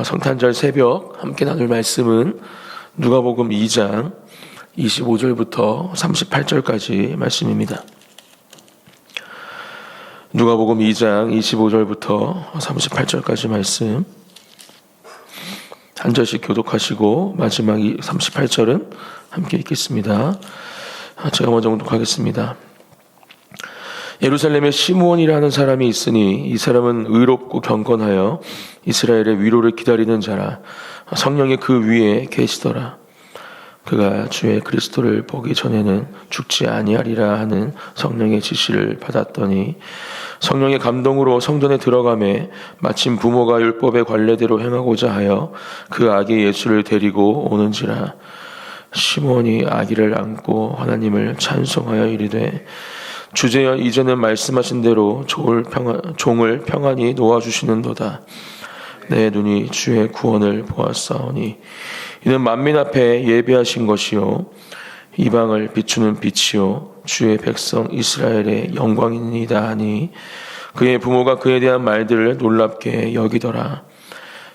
성탄절 새벽 함께 나눌 말씀은 누가복음 2장 25절부터 38절까지 말씀입니다. 누가복음 2장 25절부터 38절까지 말씀 한 절씩 교독하시고 마지막 38절은 함께 읽겠습니다. 제가 먼저 봉독하겠습니다. 예루살렘에 시므온이라는 사람이 있으니 이 사람은 의롭고 경건하여 이스라엘의 위로를 기다리는 자라. 성령이 그 위에 계시더라. 그가 주의 그리스도를 보기 전에는 죽지 아니하리라 하는 성령의 지시를 받았더니 성령의 감동으로 성전에 들어가매 마침 부모가 율법의 관례대로 행하고자 하여 그 아기 예수를 데리고 오는지라. 시므온이 아기를 안고 하나님을 찬송하여 이르되 주제여 이제는 말씀하신 대로 종을 평안히 놓아주시는도다. 내 눈이 주의 구원을 보았사오니 이는 만민 앞에 예비하신 것이요 이방을 비추는 빛이요 주의 백성 이스라엘의 영광이니이다 하니 그의 부모가 그에 대한 말들을 놀랍게 여기더라.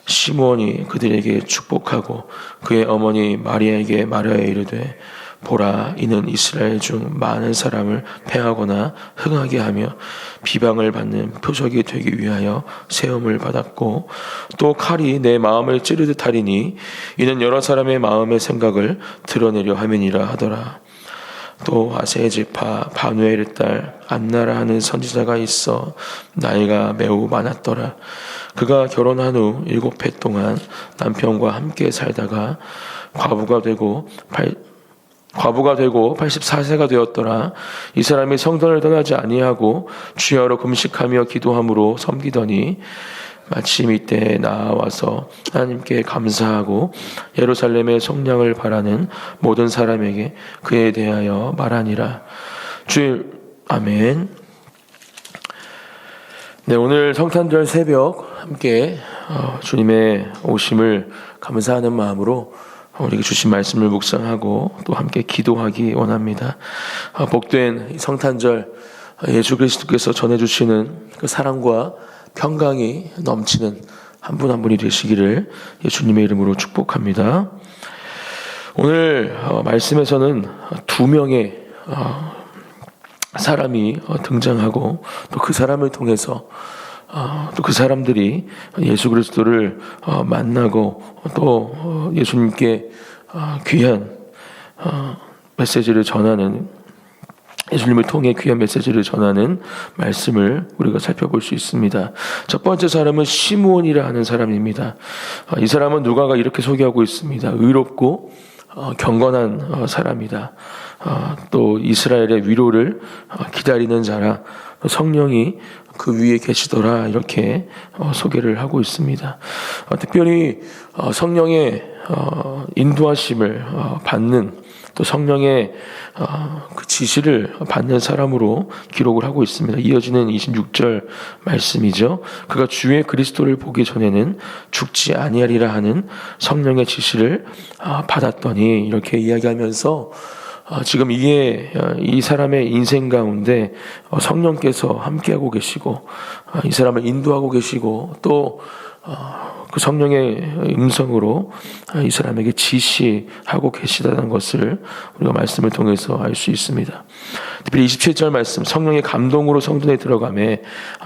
시므온이 그들에게 축복하고 그의 어머니 마리아에게 말하여 이르되 보라, 이는 이스라엘 중 많은 사람을 패하거나 흥하게 하며 비방을 받는 표적이 되기 위하여 세움을 받았고 또 칼이 내 마음을 찌르듯 하리니 이는 여러 사람의 마음의 생각을 드러내려 함이니라 하더라. 또 아세의 지파 바누엘의 딸 안나라 하는 선지자가 있어 나이가 매우 많았더라. 그가 결혼한 후 7해 동안 남편과 함께 살다가 과부가 되고 84세가 되었더라. 이 사람이 성전을 떠나지 아니하고 주야로 금식하며 기도함으로 섬기더니 마침 이때에 나와서 하나님께 감사하고 예루살렘의 성량을 바라는 모든 사람에게 그에 대하여 말하니라. 아멘. 네, 오늘 성탄절 새벽 함께 주님의 오심을 감사하는 마음으로 우리에게 주신 말씀을 묵상하고 또 함께 기도하기 원합니다. 복된 성탄절 예수 그리스도께서 전해주시는 그 사랑과 평강이 넘치는 한 분 한 분이 되시기를 예수님의 이름으로 축복합니다. 오늘 말씀에서는 2명의 사람이 등장하고 또 그 사람을 통해서 또 그 사람들이 예수 그리스도를 만나고 또 예수님께 귀한 메시지를 전하는, 예수님을 통해 귀한 메시지를 전하는 말씀을 우리가 살펴볼 수 있습니다. 첫 번째 사람은 시므온이라 하는 사람입니다. 이 사람은 누가가 이렇게 소개하고 있습니다. 의롭고 경건한 사람이다. 또 이스라엘의 위로를 기다리는 자라. 성령이 그 위에 계시더라. 이렇게 소개를 하고 있습니다. 특별히 성령의 인도하심을 받는, 또 성령의 그 지시를 받는 사람으로 기록을 하고 있습니다. 이어지는 26절 말씀이죠. 그가 주의 그리스도를 보기 전에는 죽지 아니하리라 하는 성령의 지시를 받았더니, 이렇게 이야기하면서 지금 이게 이 사람의 인생 가운데 성령께서 함께하고 계시고 이 사람을 인도하고 계시고 또 그 성령의 음성으로 이 사람에게 지시하고 계시다는 것을 우리가 말씀을 통해서 알 수 있습니다. 특별히 27절 말씀, 성령의 감동으로 성전에 들어가매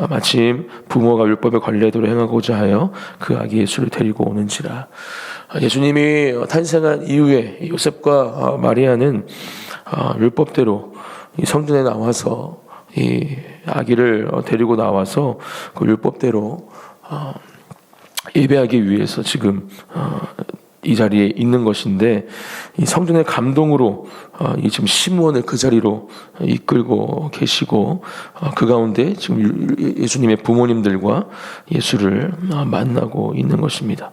마침 부모가 율법의 관례대로 행하고자 하여 그 아기 예수를 데리고 오는지라. 예수님이 탄생한 이후에 요셉과 마리아는 율법대로 이 성전에 나와서 이 아기를 데리고 나와서 그 율법대로 예배하기 위해서 지금 이 자리에 있는 것인데, 이 성전의 감동으로 이 지금 시므온을 그 자리로 이끌고 계시고 그 가운데 지금 예수님의 부모님들과 예수를 만나고 있는 것입니다.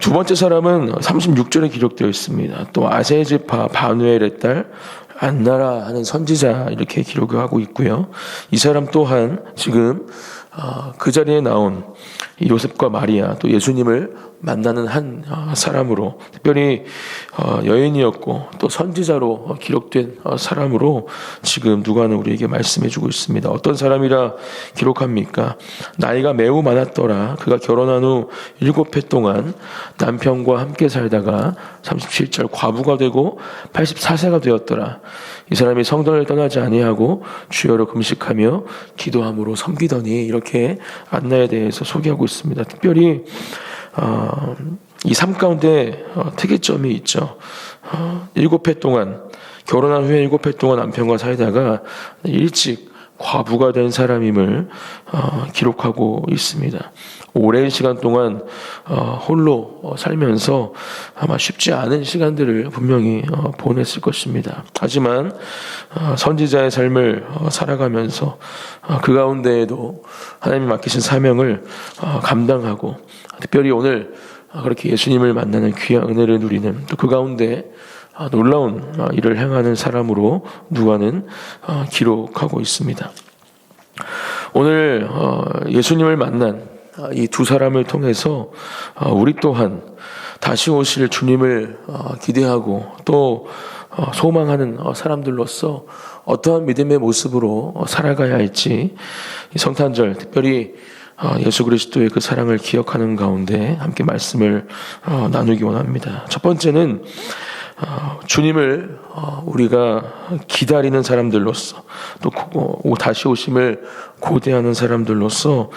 두 번째 사람은 36절에 기록되어 있습니다. 또 아세의 지파 바누엘의 딸 안나라 하는 선지자, 이렇게 기록을 하고 있고요. 이 사람 또한 지금 그 자리에 나온 이 요셉과 마리아 또 예수님을 만나는 한 사람으로, 특별히 여인이었고 또 선지자로 기록된 사람으로 지금 누가는 우리에게 말씀해주고 있습니다. 어떤 사람이라 기록합니까? 나이가 매우 많았더라. 그가 결혼한 후 7해 동안 남편과 함께 살다가 37절 과부가 되고 84세가 되었더라. 이 사람이 성전을 떠나지 아니하고 주여로 금식하며 기도함으로 섬기더니, 이렇게 안나에 대해서 소개하고 있습니다. 특별히 이 삶 가운데 특이점이 있죠. 7해 동안, 결혼한 후에 7해 동안 남편과 살다가 일찍 과부가 된 사람임을 기록하고 있습니다. 오랜 시간 동안 홀로 살면서 아마 쉽지 않은 시간들을 분명히 보냈을 것입니다. 하지만 선지자의 삶을 살아가면서 그 가운데에도 하나님이 맡기신 사명을 감당하고, 특별히 오늘 그렇게 예수님을 만나는 귀한 은혜를 누리는, 또 그 가운데 놀라운 일을 행하는 사람으로 누가는 기록하고 있습니다. 오늘 예수님을 만난 이 두 사람을 통해서 우리 또한 다시 오실 주님을 기대하고 또 소망하는 사람들로서 어떠한 믿음의 모습으로 살아가야 할지, 이 성탄절 특별히 예수 그리스도의 그 사랑을 기억하는 가운데 함께 말씀을 나누기 원합니다. 첫 번째는 주님을 우리가 기다리는 사람들로서, 또 다시 오심을 고대하는 사람들로서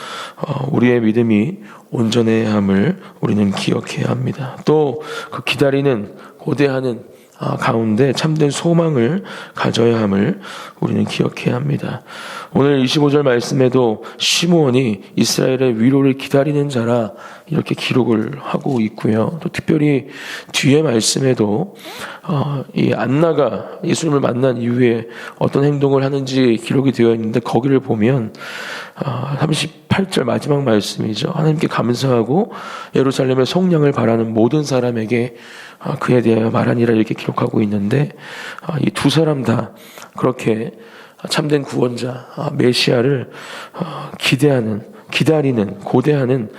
우리의 믿음이 온전해야 함을 우리는 기억해야 합니다. 또 그 기다리는, 고대하는 가운데 참된 소망을 가져야 함을 우리는 기억해야 합니다. 오늘 25절 말씀에도 시므온이 이스라엘의 위로를 기다리는 자라 이렇게 기록을 하고 있고요. 또 특별히 뒤에 말씀에도 이 안나가 예수님을 만난 이후에 어떤 행동을 하는지 기록이 되어 있는데, 거기를 보면 38절 마지막 말씀이죠. 하나님께 감사하고 예루살렘의 속량을 바라는 모든 사람에게 그에 대하여 말하니라, 이렇게 기록하고 있는데, 이 두 사람 다 그렇게 참된 구원자 메시아를 기대하는, 기다리는, 고대하는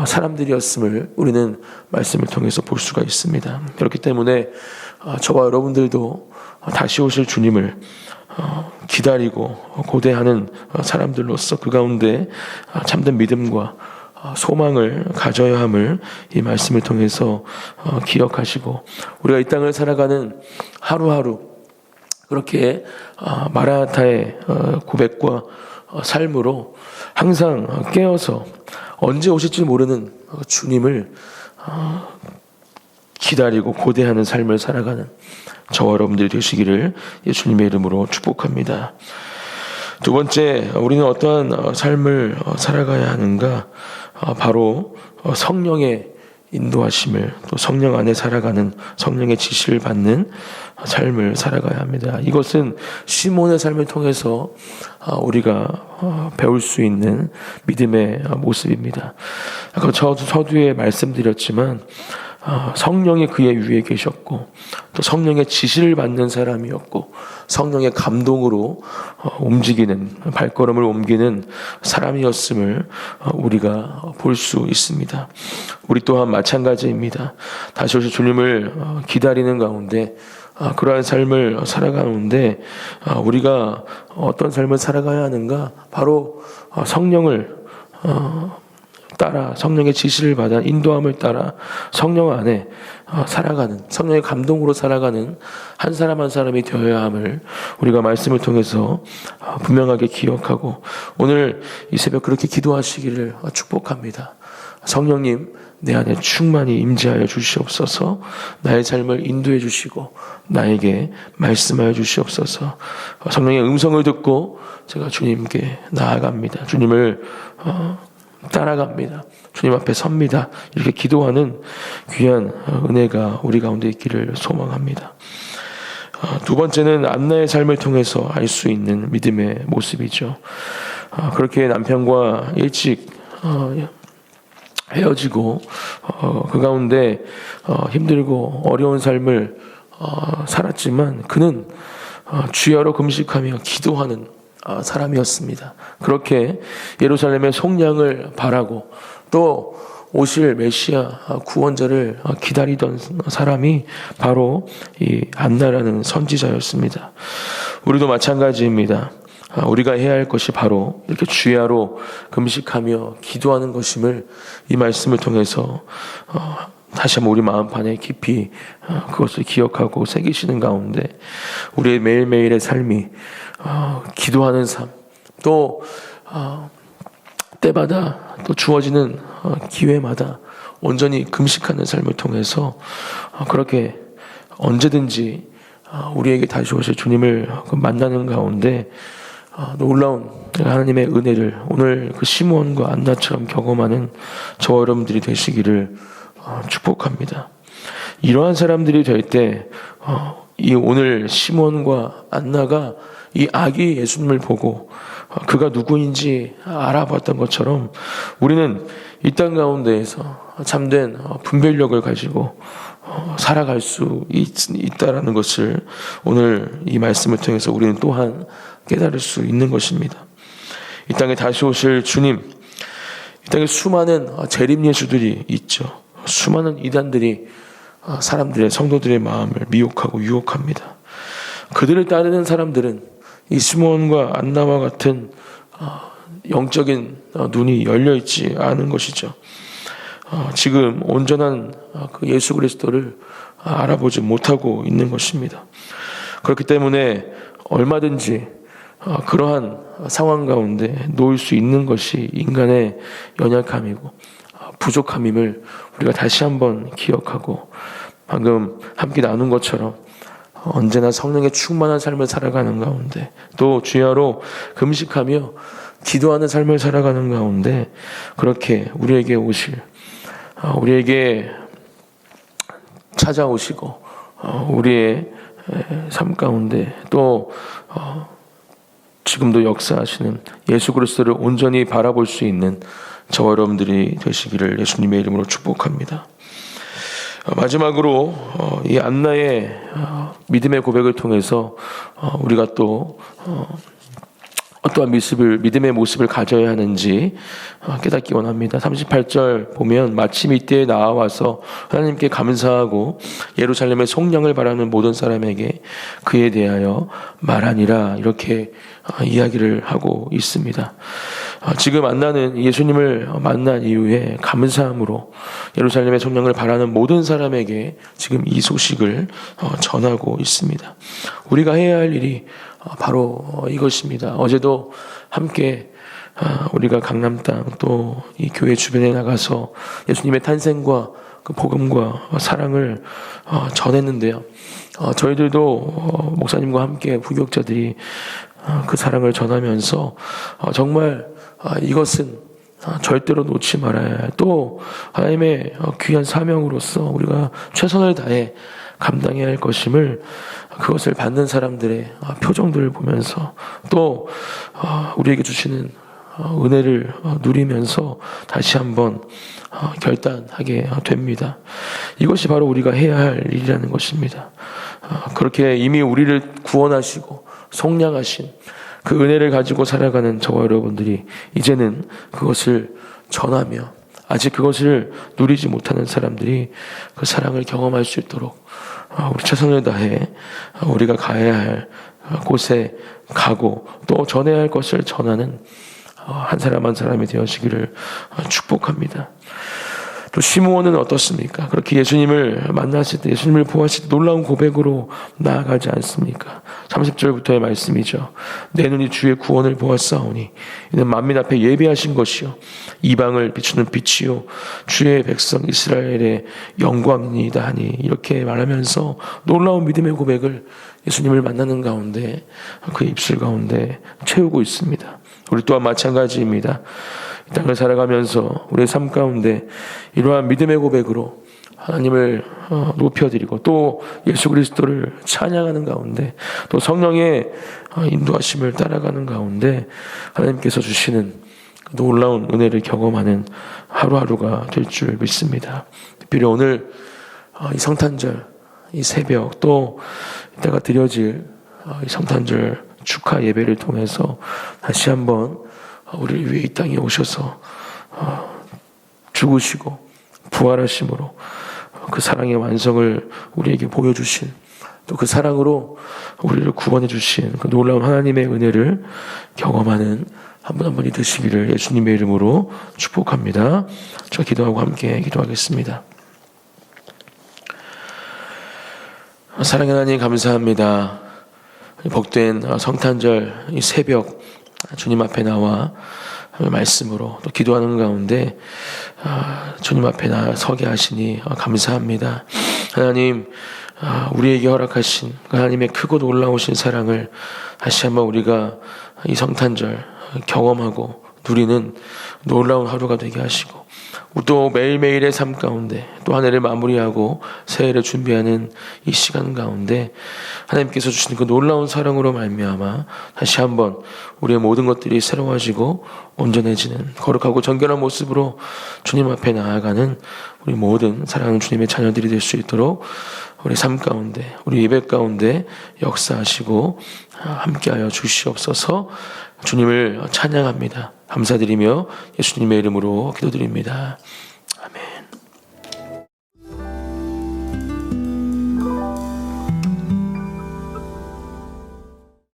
사람들이었음을 우리는 말씀을 통해서 볼 수가 있습니다. 그렇기 때문에 저와 여러분들도 다시 오실 주님을 기다리고 고대하는 사람들로서 그 가운데 참된 믿음과 소망을 가져야 함을 이 말씀을 통해서 기억하시고, 우리가 이 땅을 살아가는 하루하루 그렇게 마라나타의 고백과 삶으로 항상 깨어서 언제 오실지 모르는 주님을 기다리고 고대하는 삶을 살아가는 저와 여러분들이 되시기를 예수님의 이름으로 축복합니다. 두 번째, 우리는 어떠한 삶을 살아가야 하는가? 바로 성령의 인도하심을, 또 성령 안에 살아가는, 성령의 지시를 받는 삶을 살아가야 합니다. 이것은 시몬의 삶을 통해서 우리가 배울 수 있는 믿음의 모습입니다. 아까 서두에 말씀드렸지만 성령이 그의 위에 계셨고, 또 성령의 지시를 받는 사람이었고, 성령의 감동으로 움직이는, 발걸음을 옮기는 사람이었음을 우리가 볼 수 있습니다. 우리 또한 마찬가지입니다. 다시 오실 주님을 기다리는 가운데, 그러한 삶을 살아가는데 우리가 어떤 삶을 살아가야 하는가? 바로 성령을 따라, 성령의 지시를 받아 인도함을 따라 성령 안에 살아가는, 성령의 감동으로 살아가는 한 사람 한 사람이 되어야 함을 우리가 말씀을 통해서 분명하게 기억하고, 오늘 이 새벽 그렇게 기도하시기를 축복합니다. 성령님, 내 안에 충만히 임재하여 주시옵소서. 나의 삶을 인도해 주시고 나에게 말씀하여 주시옵소서. 성령의 음성을 듣고 제가 주님께 나아갑니다. 주님을 따라갑니다. 주님 앞에 섭니다. 이렇게 기도하는 귀한 은혜가 우리 가운데 있기를 소망합니다. 두 번째는 안나의 삶을 통해서 알 수 있는 믿음의 모습이죠. 그렇게 남편과 일찍 헤어지고 그 가운데 힘들고 어려운 삶을 살았지만 그는 주야로 금식하며 기도하는 사람이었습니다. 그렇게 예루살렘의 속량을 바라고 또 오실 메시아 구원자를 기다리던 사람이 바로 이 안나라는 선지자였습니다. 우리도 마찬가지입니다. 우리가 해야 할 것이 바로 이렇게 주야로 금식하며 기도하는 것임을 이 말씀을 통해서 다시 한번 우리 마음판에 깊이 그것을 기억하고 새기시는 가운데 우리의 매일매일의 삶이 기도하는 삶, 또 때마다 또 주어지는 기회마다 온전히 금식하는 삶을 통해서 그렇게 언제든지 우리에게 다시 오실 주님을 만나는 가운데 놀라운 하나님의 은혜를 오늘 그 시므온과 안나처럼 경험하는 저와 여러분들이 되시기를 축복합니다. 이러한 사람들이 될 때 이 오늘 시므온과 안나가 이 아기 예수님을 보고 그가 누구인지 알아봤던 것처럼 우리는 이 땅 가운데에서 참된 분별력을 가지고 살아갈 수 있다라는 것을 오늘 이 말씀을 통해서 우리는 또한 깨달을 수 있는 것입니다. 이 땅에 다시 오실 주님, 이 땅에 수많은 재림 예수들이 있죠. 수많은 이단들이 사람들의 성도들의 마음을 미혹하고 유혹합니다. 그들을 따르는 사람들은 이 시므온과 안나와 같은 영적인 눈이 열려 있지 않은 것이죠. 지금 온전한 그 예수 그리스도를 알아보지 못하고 있는 것입니다. 그렇기 때문에 얼마든지 그러한 상황 가운데 놓일 수 있는 것이 인간의 연약함이고 부족함임을 우리가 다시 한번 기억하고 방금 함께 나눈 것처럼 언제나 성령의 충만한 삶을 살아가는 가운데 또 주야로 금식하며 기도하는 삶을 살아가는 가운데 그렇게 우리에게 오실 우리에게 찾아오시고 우리의 삶 가운데 또 지금도 역사하시는 예수 그리스도를 온전히 바라볼 수 있는 저와 여러분들이 되시기를 예수님의 이름으로 축복합니다. 마지막으로 이 안나의 믿음의 고백을 통해서 우리가 또 어떠한 믿음의 모습을 가져야 하는지 깨닫기 원합니다. 38절 보면 마침 이때에 나와서 하나님께 감사하고 예루살렘의 속량을 바라는 모든 사람에게 그에 대하여 말하니라 이렇게 이야기를 하고 있습니다. 지금 안나는 예수님을 만난 이후에 감사함으로 예루살렘의 속량을 바라는 모든 사람에게 지금 이 소식을 전하고 있습니다. 우리가 해야 할 일이 바로 이것입니다. 어제도 함께 우리가 강남 땅 또 이 교회 주변에 나가서 예수님의 탄생과 그 복음과 사랑을 전했는데요. 저희들도 목사님과 함께 부교육자들이 그 사랑을 전하면서 정말 이것은 절대로 놓지 말아야 할 또 하나님의 귀한 사명으로서 우리가 최선을 다해 감당해야 할 것임을 그것을 받는 사람들의 표정들을 보면서 또 우리에게 주시는 은혜를 누리면서 다시 한번 결단하게 됩니다. 이것이 바로 우리가 해야 할 일이라는 것입니다. 그렇게 이미 우리를 구원하시고 속량하신 그 은혜를 가지고 살아가는 저와 여러분들이 이제는 그것을 전하며 아직 그것을 누리지 못하는 사람들이 그 사랑을 경험할 수 있도록 우리 최선을 다해 우리가 가야 할 곳에 가고 또 전해야 할 것을 전하는 한 사람 한 사람이 되어지기를 축복합니다. 또 시므온은 어떻습니까? 그렇게 예수님을 만났을 때 예수님을 보았을 때 놀라운 고백으로 나아가지 않습니까? 30절부터의 말씀이죠. 내 눈이 주의 구원을 보았사오니 이는 만민 앞에 예비하신 것이요 이방을 비추는 빛이요 주의 백성 이스라엘의 영광이니이다 하니 이렇게 말하면서 놀라운 믿음의 고백을 예수님을 만나는 가운데 그 입술 가운데 채우고 있습니다. 우리 또한 마찬가지입니다. 이 땅을 살아가면서 우리의 삶 가운데 이러한 믿음의 고백으로 하나님을 높여드리고 또 예수 그리스도를 찬양하는 가운데 또 성령의 인도하심을 따라가는 가운데 하나님께서 주시는 놀라운 은혜를 경험하는 하루하루가 될 줄 믿습니다. 특별히 오늘 이 성탄절, 이 새벽 또 이따가 드려질 이 성탄절 축하 예배를 통해서 다시 한번 우리를 위해 이 땅에 오셔서 죽으시고 부활하심으로 그 사랑의 완성을 우리에게 보여주신, 또 그 사랑으로 우리를 구원해 주신 그 놀라운 하나님의 은혜를 경험하는 한 분 한 분이 되시기를 예수님의 이름으로 축복합니다. 저 기도하고 함께 기도하겠습니다. 사랑의 하나님, 감사합니다. 복된 성탄절 이 새벽 주님 앞에 나와 말씀으로 또 기도하는 가운데 주님 앞에 서게 하시니 감사합니다. 하나님, 우리에게 허락하신 하나님의 크고 놀라우신 사랑을 다시 한번 우리가 이 성탄절 경험하고 누리는 놀라운 하루가 되게 하시고, 또 매일매일의 삶 가운데 또 한 해를 마무리하고 새해를 준비하는 이 시간 가운데 하나님께서 주시는 그 놀라운 사랑으로 말미암아 다시 한번 우리의 모든 것들이 새로워지고 온전해지는 거룩하고 정결한 모습으로 주님 앞에 나아가는 우리 모든 사랑하는 주님의 자녀들이 될 수 있도록 우리 삶 가운데, 우리 예배 가운데 역사하시고 함께하여 주시옵소서. 주님을 찬양합니다. 감사드리며 예수님의 이름으로 기도드립니다.